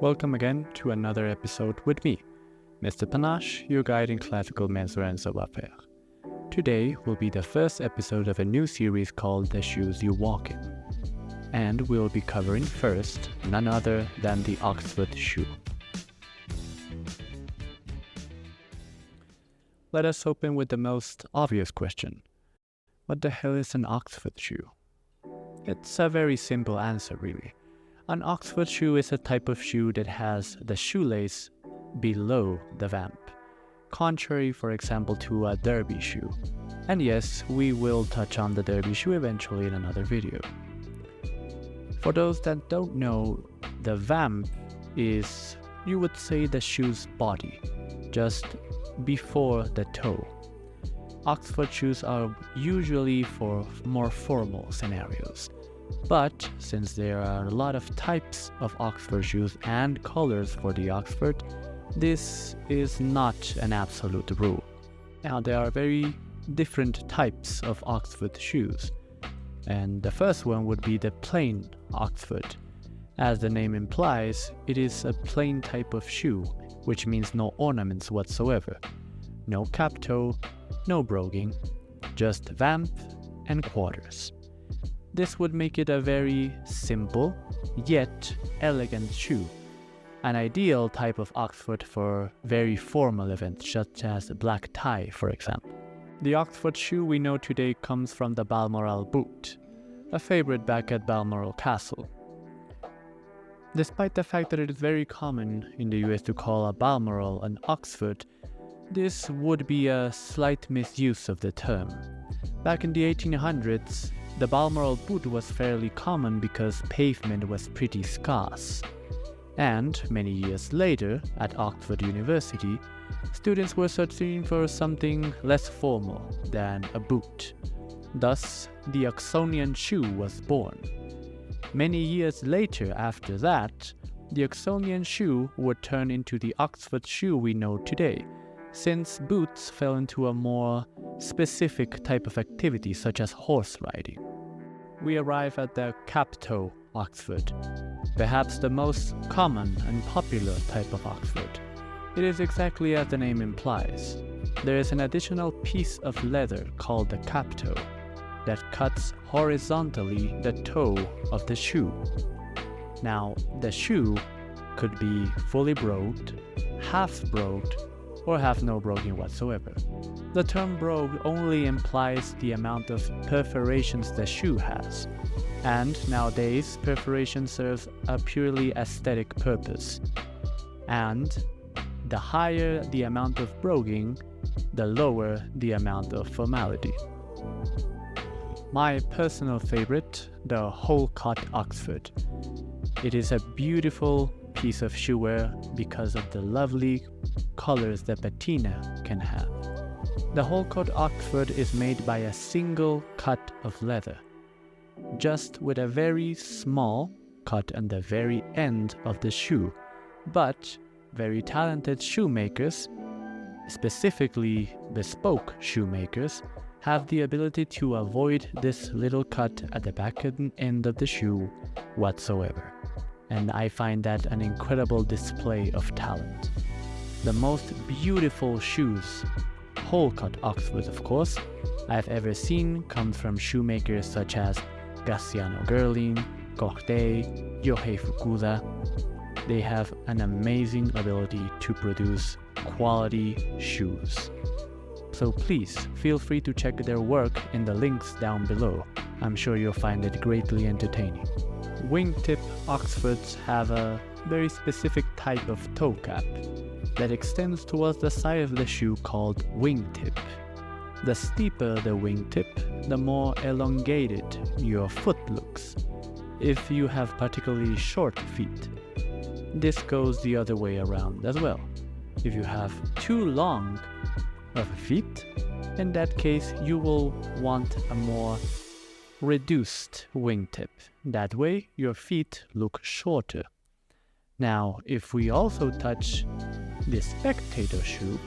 Welcome again to another episode with me, Mr. Panache, your guide in classical menswear and savoir-faire. Today will be the first episode of a new series called The Shoes You Walk In, and we'll be covering first none other than the Oxford shoe. Let us open with the most obvious question. What the hell is an Oxford shoe? It's a very simple answer, really. An Oxford shoe is a type of shoe that has the shoelace below the vamp, contrary, for example, to a derby shoe. And yes, we will touch on the derby shoe eventually in another video. For those that don't know, the vamp is, you would say, the shoe's body, just before the toe. Oxford shoes are usually for more formal scenarios. But since there are a lot of types of Oxford shoes and colors for the Oxford, this is not an absolute rule. Now, there are very different types of Oxford shoes, and the first one would be the plain Oxford. As the name implies, it is a plain type of shoe, which means no ornaments whatsoever. No cap toe, no broguing, just vamp and quarters. This would make it a very simple, yet elegant shoe. An ideal type of Oxford for very formal events, such as a black tie, for example. The Oxford shoe we know today comes from the Balmoral boot, a favorite back at Balmoral Castle. Despite the fact that it is very common in the US to call a Balmoral an Oxford, this would be a slight misuse of the term. Back in the 1800s, the Balmoral boot was fairly common because pavement was pretty scarce. And many years later, at Oxford University, students were searching for something less formal than a boot. Thus, the Oxonian shoe was born. Many years later after that, the Oxonian shoe would turn into the Oxford shoe we know today, since boots fell into a more specific type of activity such as horse riding. We arrive at the cap-toe Oxford, perhaps the most common and popular type of Oxford. It is exactly as the name implies. There is an additional piece of leather called the cap-toe that cuts horizontally the toe of the shoe. Now, the shoe could be fully brogued, half brogued, or have no broguing whatsoever. The term brogue only implies the amount of perforations the shoe has, and nowadays perforation serves a purely aesthetic purpose. And the higher the amount of broguing, the lower the amount of formality. My personal favorite, the Wholecut Oxford. It is a beautiful piece of shoewear because of the lovely colors that patina can have. The Wholecut Oxford is made by a single cut of leather, just with a very small cut on the very end of the shoe. But very talented shoemakers, specifically bespoke shoemakers, have the ability to avoid this little cut at the back end of the shoe whatsoever. And I find that an incredible display of talent. The most beautiful shoes, Wholecut Oxford of course, I've ever seen come from shoemakers such as Graziano Gerling, Corday, Yohei Fukuda. They have an amazing ability to produce quality shoes. So please feel free to check their work in the links down below. I'm sure you'll find it greatly entertaining. Wingtip Oxfords have a very specific type of toe cap that extends towards the side of the shoe called wingtip. The steeper the wingtip, the more elongated your foot looks, if you have particularly short feet. This goes the other way around as well. If you have too long of feet, in that case you will want a more reduced wingtip. That way your feet look shorter. Now, if we also touch the spectator shoe,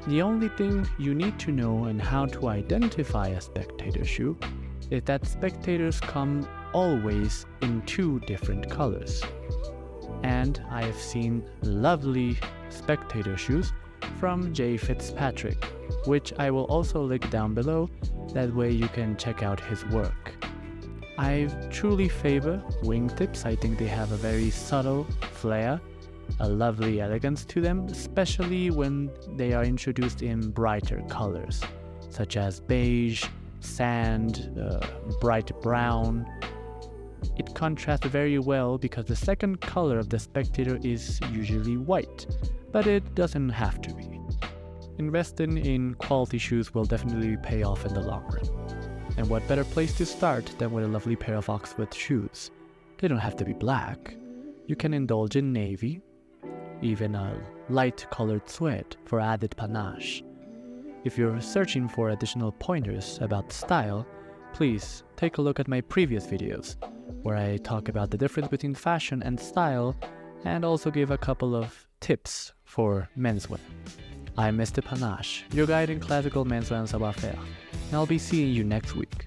the only thing you need to know and how to identify a spectator shoe is that spectators come always in two different colors. And I have seen lovely spectator shoes from J. Fitzpatrick, which I will also link down below, that way you can check out his work. I truly favor Wingtips. I think they have a very subtle flair, a lovely elegance to them, especially when they are introduced in brighter colors, such as beige, sand, bright brown. It contrasts very well because the second color of the spectator is usually white, but it doesn't have to be. Investing in quality shoes will definitely pay off in the long run. And what better place to start than with a lovely pair of Oxford shoes? They don't have to be black. You can indulge in navy, even a light colored suede for added panache. If you're searching for additional pointers about style, please take a look at my previous videos, where I talk about the difference between fashion and style, and also give a couple of tips for menswear. I'm Mr. Panache, your guide in classical menswear and savoir-faire, and I'll be seeing you next week.